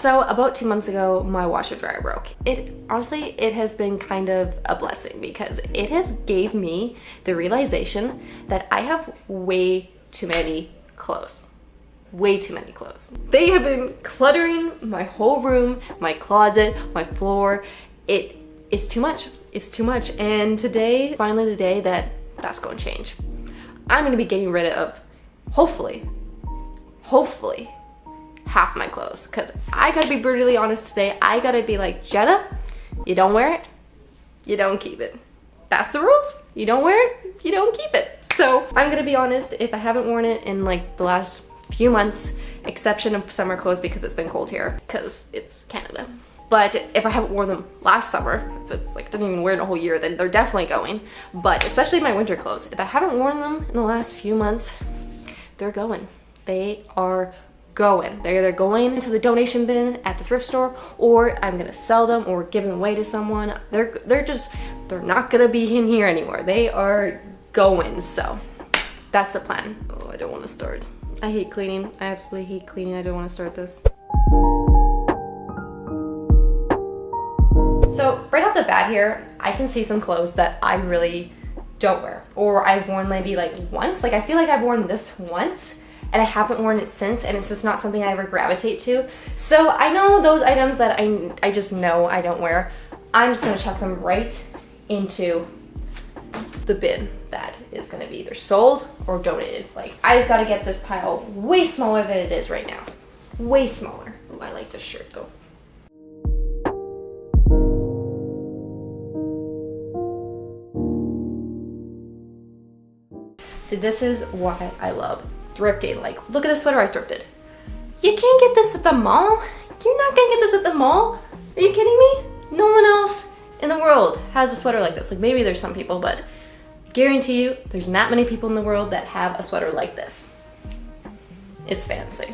So about 2 months ago, my washer dryer broke. Honestly, it has been kind of a blessing because it has gave me the realization that I have way too many clothes. Way too many clothes. They have been cluttering my whole room, my closet, my floor. It is too much. It's too much. And today, finally the day that's going to change. I'm going to be getting rid of, hopefully, half my clothes. Because I got to be brutally honest today. I got to be like, Jenna, you don't wear it, you don't keep it. That's the rules. You don't wear it, you don't keep it. So I'm going to be honest, if I haven't worn it in like the last few months, exception of summer clothes because it's been cold here, because it's Canada. But if I haven't worn them last summer, if it's like didn't even wear it a whole year, then they're definitely going. But especially my winter clothes, if I haven't worn them in the last few months, they're going. They are going. They're either going into the donation bin at the thrift store, or I'm gonna sell them or give them away to someone. They're not gonna be in here anymore. They are going. So that's the plan. Oh, I don't want to start. I hate cleaning. I absolutely hate cleaning. I don't want to start this. So right off the bat here, I can see some clothes that I really don't wear, or I've worn maybe like once. Like I feel like I've worn this once and I haven't worn it since, and it's just not something I ever gravitate to. So I know those items that I just know I don't wear. I'm just gonna chuck them right into the bin that is gonna be either sold or donated. Like I just gotta get this pile way smaller than it is right now. Way smaller. Ooh, I like this shirt though. See, this is why I love thrifting. Like, look at the sweater I thrifted. You can't get this at the mall. You're not gonna get this at the mall. Are you kidding me? No one else in the world has a sweater like this. Like maybe there's some people, but I guarantee you there's not many people in the world that have a sweater like this. It's fancy.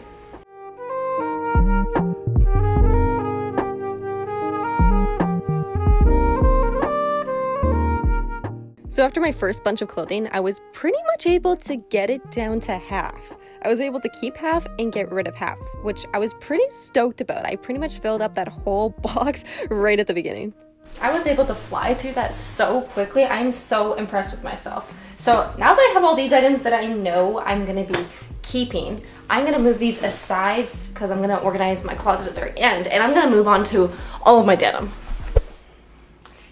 So after my first bunch of clothing, I was pretty much able to get it down to half. I was able to keep half and get rid of half, which I was pretty stoked about. I pretty much filled up that whole box right at the beginning. I was able to fly through that so quickly. I'm so impressed with myself. So now that I have all these items that I know I'm gonna be keeping, I'm gonna move these aside because I'm gonna organize my closet at the very end, and I'm gonna move on to all of my denim.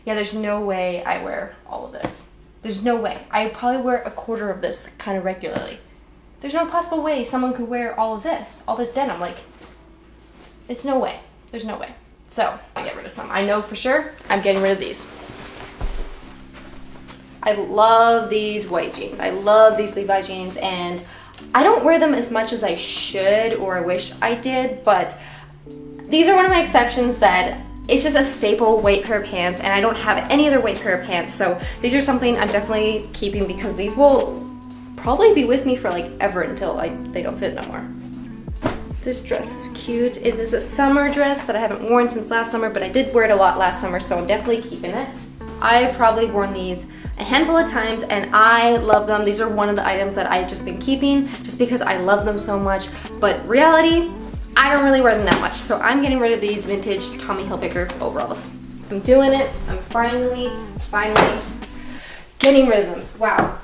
Yeah, there's no way I wear all of this. There's no way. I probably wear a quarter of this kind of regularly. There's no possible way someone could wear all of this, all this denim. Like, it's no way. There's no way. So, I get rid of some. I know for sure I'm getting rid of these. I love these white jeans. I love these Levi jeans, and I don't wear them as much as I should or I wish I did, but these are one of my exceptions that it's just a staple white pair of pants, and I don't have any other white pair of pants, so these are something I'm definitely keeping because these will probably be with me for like ever until they don't fit no more. This dress is cute. It is a summer dress that I haven't worn since last summer, but I did wear it a lot last summer, so I'm definitely keeping it. I've probably worn these a handful of times and I love them. These are one of the items that I've just been keeping just because I love them so much, but reality, I don't really wear them that much, so I'm getting rid of these vintage Tommy Hilfiger overalls. I'm doing it. I'm finally getting rid of them. Wow,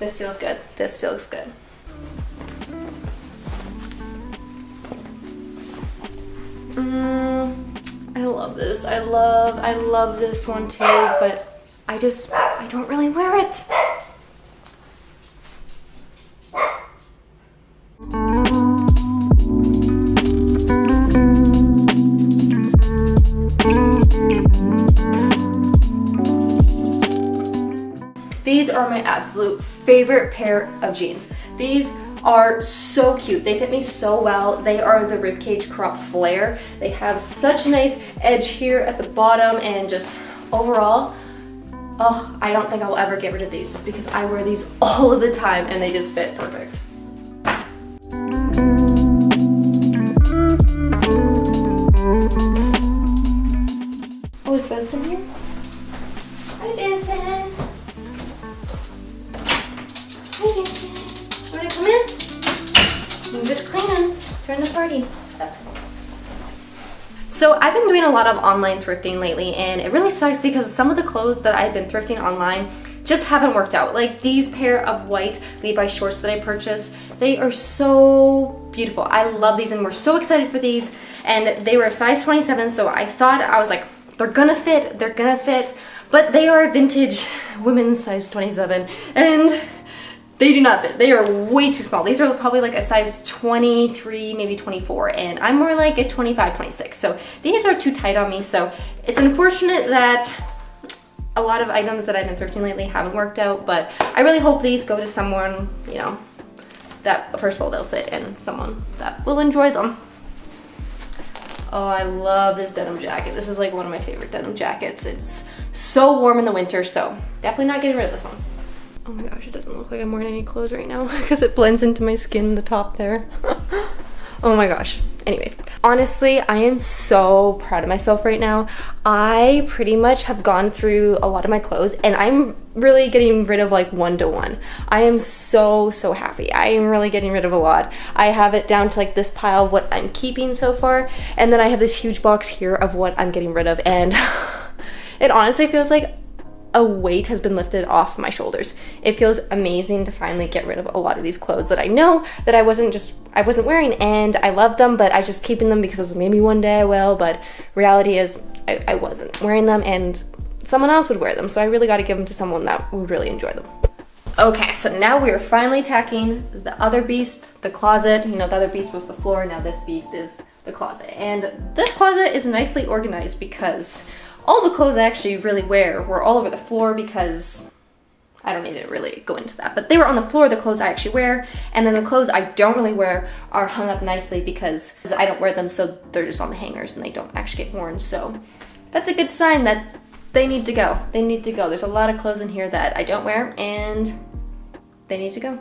this feels good. This feels good. I love this. I love this one too, but I don't really wear it. These are my absolute favorite pair of jeans. These are so cute. They fit me so well. They are the ribcage crop flare. They have such a nice edge here at the bottom, and just overall, oh, I don't think I'll ever get rid of these just because I wear these all of the time and they just fit perfect. Oh, is Benson here? Hi, Benson. Hi, Benson. Wanna come in? I'm just cleaning. Turn the party. So I've been doing a lot of online thrifting lately, and it really sucks because some of the clothes that I've been thrifting online just haven't worked out. Like these pair of white Levi shorts that I purchased, they are so beautiful. I love these and we're so excited for these, and they were a size 27, so I was like, they're gonna fit, but they are vintage women's size 27 and they do not fit. They are way too small. These are probably like a size 23, maybe 24, and I'm more like a 25, 26. So these are too tight on me. So it's unfortunate that a lot of items that I've been thrifting lately haven't worked out, but I really hope these go to someone, you know, that first of all they'll fit and someone that will enjoy them. Oh, I love this denim jacket. This is like one of my favorite denim jackets. It's so warm in the winter, so definitely not getting rid of this one. Oh my gosh, it doesn't look like I'm wearing any clothes right now because it blends into my skin, the top there. Oh my gosh. Anyways, honestly, I am so proud of myself right now. I pretty much have gone through a lot of my clothes and I'm really getting rid of like 1-to-1. I am so happy. I am really getting rid of a lot. I have it down to like this pile of what I'm keeping so far, and then I have this huge box here of what I'm getting rid of, and it honestly feels like a weight has been lifted off my shoulders. It feels amazing to finally get rid of a lot of these clothes that I know that I wasn't wearing, and I love them, but I was just keeping them because maybe one day I will, but reality is I wasn't wearing them and someone else would wear them, so I really got to give them to someone that would really enjoy them. Okay, so now we are finally tackling the other beast, the closet. You know, the other beast was the floor, now this beast is the closet. And this closet is nicely organized because all the clothes I actually really wear were all over the floor, because I don't need to really go into that, but they were on the floor, the clothes I actually wear, and then the clothes I don't really wear are hung up nicely because I don't wear them, so they're just on the hangers and they don't actually get worn. So that's a good sign that they need to go. They need to go. There's a lot of clothes in here that I don't wear and they need to go.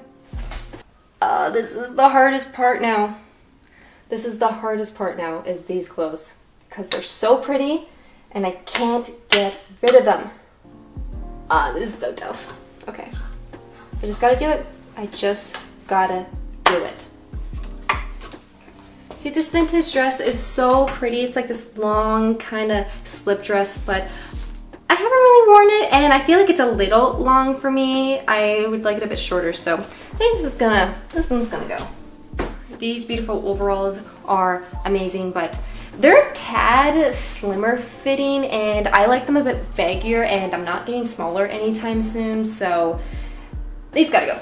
This is the hardest part now. This is the hardest part now, is these clothes, because they're so pretty and I can't get rid of them. This is so tough. Okay, I just gotta do it. I just gotta do it. See, this vintage dress is so pretty. It's like this long kind of slip dress, but I haven't really worn it and I feel like it's a little long for me. I would like it a bit shorter, so I think this one's gonna go. These beautiful overalls are amazing, but they're a tad slimmer fitting and I like them a bit baggier, and I'm not getting smaller anytime soon, so these gotta go.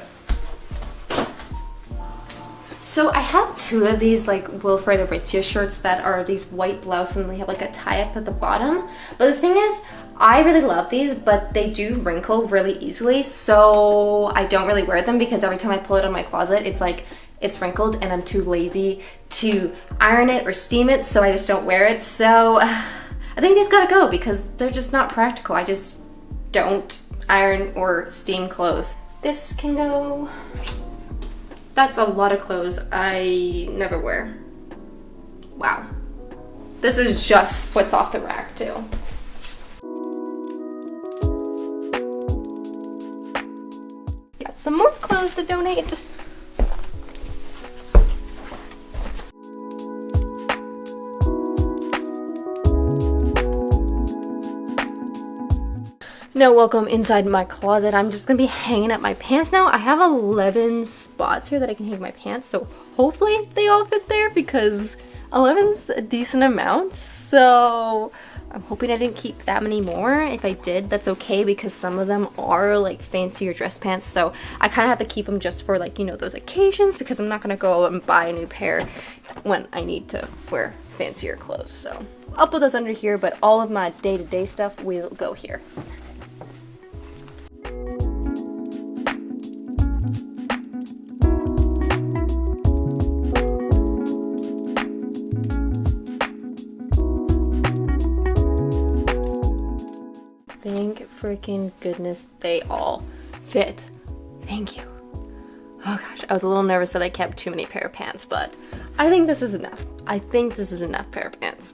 So I have two of these like Wilfred Aritzia shirts that are these white blouse and they have like a tie up at the bottom. But the thing is, I really love these, but they do wrinkle really easily, so I don't really wear them because every time I pull it out of my closet, it's like it's wrinkled and I'm too lazy to iron it or steam it, so I just don't wear it. So I think these gotta go because they're just not practical. I just don't iron or steam clothes. This can go. That's a lot of clothes I never wear. Wow. This is just what's off the rack too. Got some more clothes to donate. Now welcome inside my closet. I'm just gonna be hanging up my pants now. I have 11 spots here that I can hang my pants, so hopefully they all fit there because 11's a decent amount. So I'm hoping I didn't keep that many more. If I did, that's okay because some of them are like fancier dress pants, so I kind of have to keep them just for like, you know, those occasions, because I'm not gonna go and buy a new pair when I need to wear fancier clothes. So I'll put those under here, but all of my day-to-day stuff will go here. Thank freaking goodness they all fit. Thank you. Oh gosh, I was a little nervous that I kept too many pair of pants, but I think this is enough. I think this is enough pair of pants.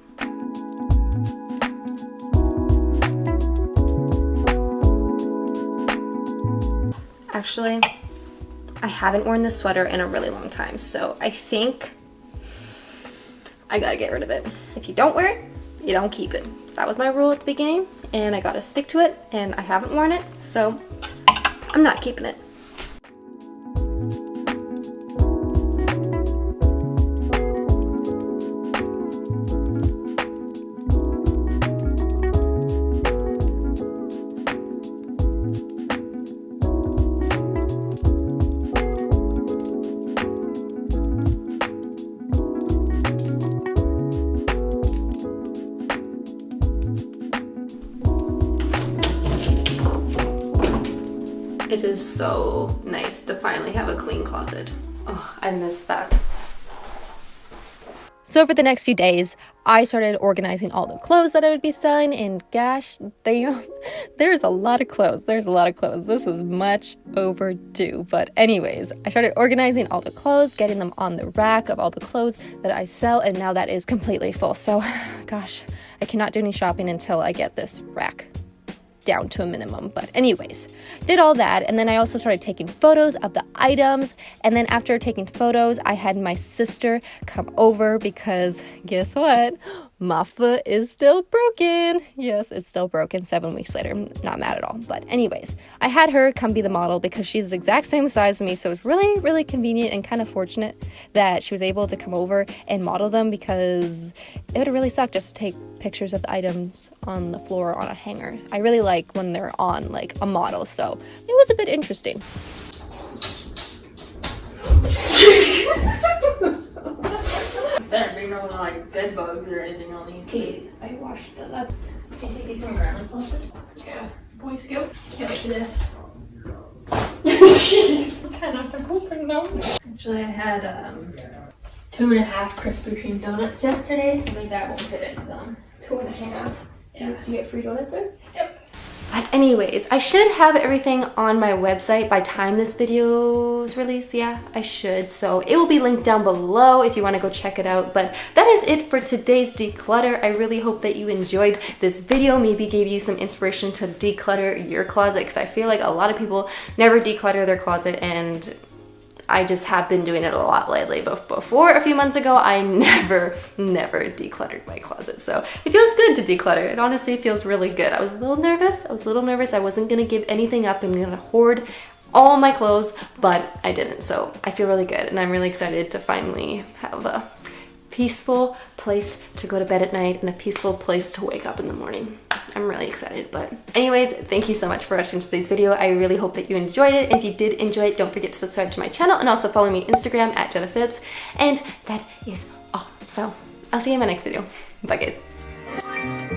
Actually, I haven't worn this sweater in a really long time, so I think I gotta get rid of it. If you don't wear it, you don't keep it. That was my rule at the beginning, and I gotta stick to it, and I haven't worn it, so I'm not keeping it. It is so nice to finally have a clean closet. Oh, I miss that. So for the next few days, I started organizing all the clothes that I would be selling, and gosh, there's a lot of clothes. There's a lot of clothes. This was much overdue. But anyways, I started organizing all the clothes, getting them on the rack of all the clothes that I sell, and now that is completely full. So, gosh, I cannot do any shopping until I get this rack down to a minimum. But anyways, did all that, and then I also started taking photos of the items, and then after taking photos, I had my sister come over because guess what? My foot is still broken. Yes, it's still broken 7 weeks later. Not mad at all. But anyways, I had her come be the model because she's the exact same size as me, so it's really, really convenient and kind of fortunate that she was able to come over and model them, because it would have really sucked just to take pictures of the items on the floor on a hanger. I really like when they're on like a model, so it was a bit interesting. There's no like bed bugs or anything on these keys. I washed them. That's. Can you take these from grandma's closet? Yeah. Boy Scout. Can't wait for this. Jeez. I kind of have to open them. Actually, I had 2.5 Krispy Kreme donuts yesterday, so maybe that won't fit into them. 2.5. Yeah. Do you get free donuts there? Yep. But anyways, I should have everything on my website by time this video's released. Yeah, I should. So it will be linked down below if you want to go check it out. But that is it for today's declutter. I really hope that you enjoyed this video. Maybe gave you some inspiration to declutter your closet, because I feel like a lot of people never declutter their closet, and I just have been doing it a lot lately, but before a few months ago, I never decluttered my closet. So it feels good to declutter. It honestly feels really good. I was a little nervous. I wasn't gonna give anything up and gonna hoard all my clothes, but I didn't. So I feel really good, and I'm really excited to finally have a peaceful place to go to bed at night and a peaceful place to wake up in the morning. I'm really excited. But anyways, thank you so much for watching today's video. I really hope that you enjoyed it. And if you did enjoy it, don't forget to subscribe to my channel, and also follow me on Instagram at Jenna Phipps. And that is all. So I'll see you in my next video. Bye guys.